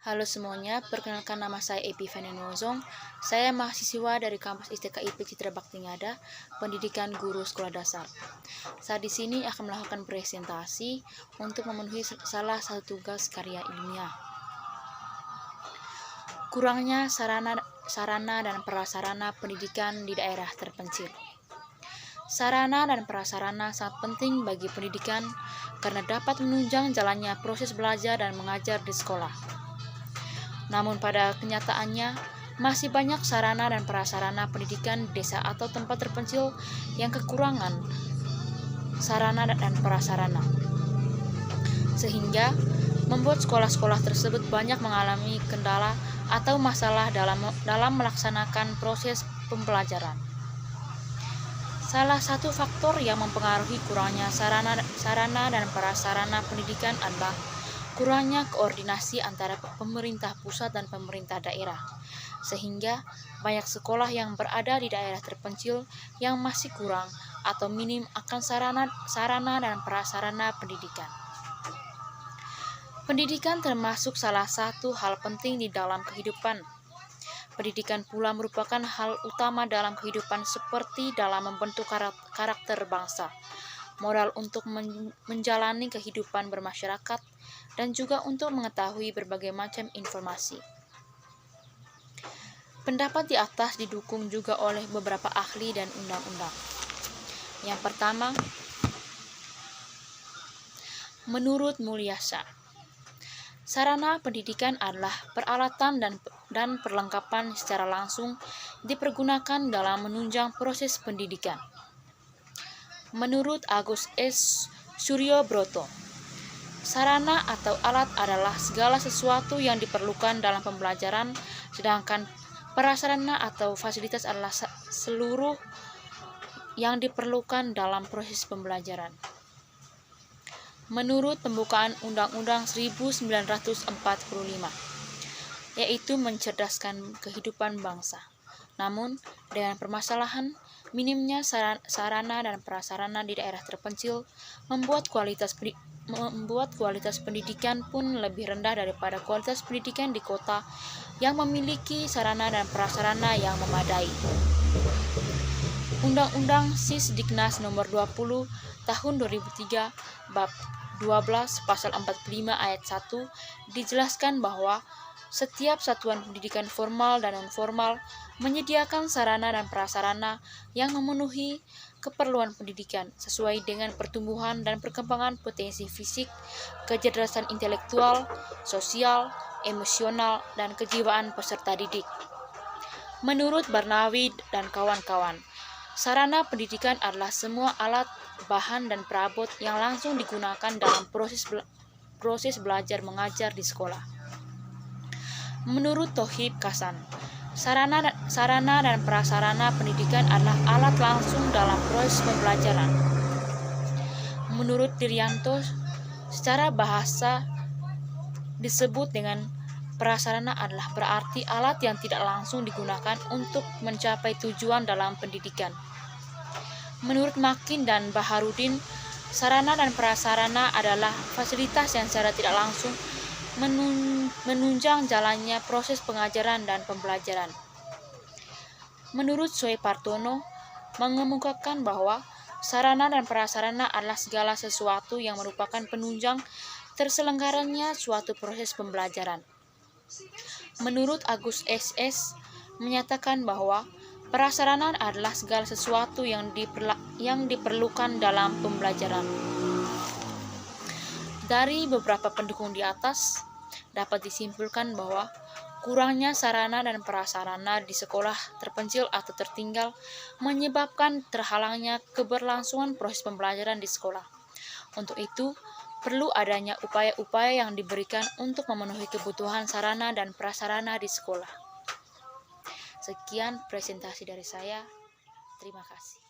Halo semuanya, perkenalkan nama saya Epifania Nozong. Saya mahasiswa dari kampus ITKIP Citra Bakti Ngada, Pendidikan Guru Sekolah Dasar. Saat di sini akan melakukan presentasi untuk memenuhi salah satu tugas karya ilmiah. Kurangnya sarana dan prasarana pendidikan di daerah terpencil. Sarana dan prasarana sangat penting bagi pendidikan karena dapat menunjang jalannya proses belajar dan mengajar di sekolah. Namun pada kenyataannya, masih banyak sarana dan prasarana pendidikan di desa atau tempat terpencil yang kekurangan sarana dan prasarana. Sehingga membuat sekolah-sekolah tersebut banyak mengalami kendala atau masalah dalam melaksanakan proses pembelajaran. Salah satu faktor yang mempengaruhi kurangnya sarana dan prasarana pendidikan adalah kurangnya koordinasi antara pemerintah pusat dan pemerintah daerah, sehingga banyak sekolah yang berada di daerah terpencil yang masih kurang atau minim akan sarana dan prasarana pendidikan. Pendidikan termasuk salah satu hal penting di dalam kehidupan. Pendidikan pula merupakan hal utama dalam kehidupan seperti dalam membentuk karakter bangsa, moral untuk menjalani kehidupan bermasyarakat, dan juga untuk mengetahui berbagai macam informasi. Pendapat di atas didukung juga oleh beberapa ahli dan undang-undang. Yang pertama, menurut Mulyasa, sarana pendidikan adalah peralatan dan perlengkapan secara langsung dipergunakan dalam menunjang proses pendidikan. Menurut Agus S. Suryobroto, sarana atau alat adalah segala sesuatu yang diperlukan dalam pembelajaran, sedangkan prasarana atau fasilitas adalah seluruh yang diperlukan dalam proses pembelajaran. Menurut pembukaan Undang-Undang 1945, yaitu mencerdaskan kehidupan bangsa. Namun, dengan permasalahan minimnya sarana dan prasarana di daerah terpencil membuat kualitas pendidikan pun lebih rendah daripada kualitas pendidikan di kota yang memiliki sarana dan prasarana yang memadai. Undang-Undang Sisdiknas Nomor 20 Tahun 2003 Bab 12 Pasal 45 Ayat 1 dijelaskan bahwa setiap satuan pendidikan formal dan non-formal menyediakan sarana dan prasarana yang memenuhi keperluan pendidikan sesuai dengan pertumbuhan dan perkembangan potensi fisik, kecerdasan intelektual, sosial, emosional, dan kejiwaan peserta didik. Menurut Barnawi dan kawan-kawan, sarana pendidikan adalah semua alat, bahan, dan perabot yang langsung digunakan dalam proses belajar mengajar di sekolah. Menurut Tohib Kasan, sarana dan prasarana pendidikan adalah alat langsung dalam proses pembelajaran. Menurut Diryanto, secara bahasa disebut dengan prasarana adalah berarti alat yang tidak langsung digunakan untuk mencapai tujuan dalam pendidikan. Menurut Makin dan Baharudin, sarana dan prasarana adalah fasilitas yang secara tidak langsung menunjang jalannya proses pengajaran dan pembelajaran. Menurut Soe Partono, mengemukakan bahwa sarana dan prasarana adalah segala sesuatu yang merupakan penunjang terselenggaranya suatu proses pembelajaran. Menurut Agus S.S. menyatakan bahwa prasarana adalah segala sesuatu yang diperlukan dalam pembelajaran. Dari beberapa pendukung di atas, dapat disimpulkan bahwa kurangnya sarana dan prasarana di sekolah terpencil atau tertinggal menyebabkan terhalangnya keberlangsungan proses pembelajaran di sekolah. Untuk itu, perlu adanya upaya-upaya yang diberikan untuk memenuhi kebutuhan sarana dan prasarana di sekolah. Sekian presentasi dari saya. Terima kasih.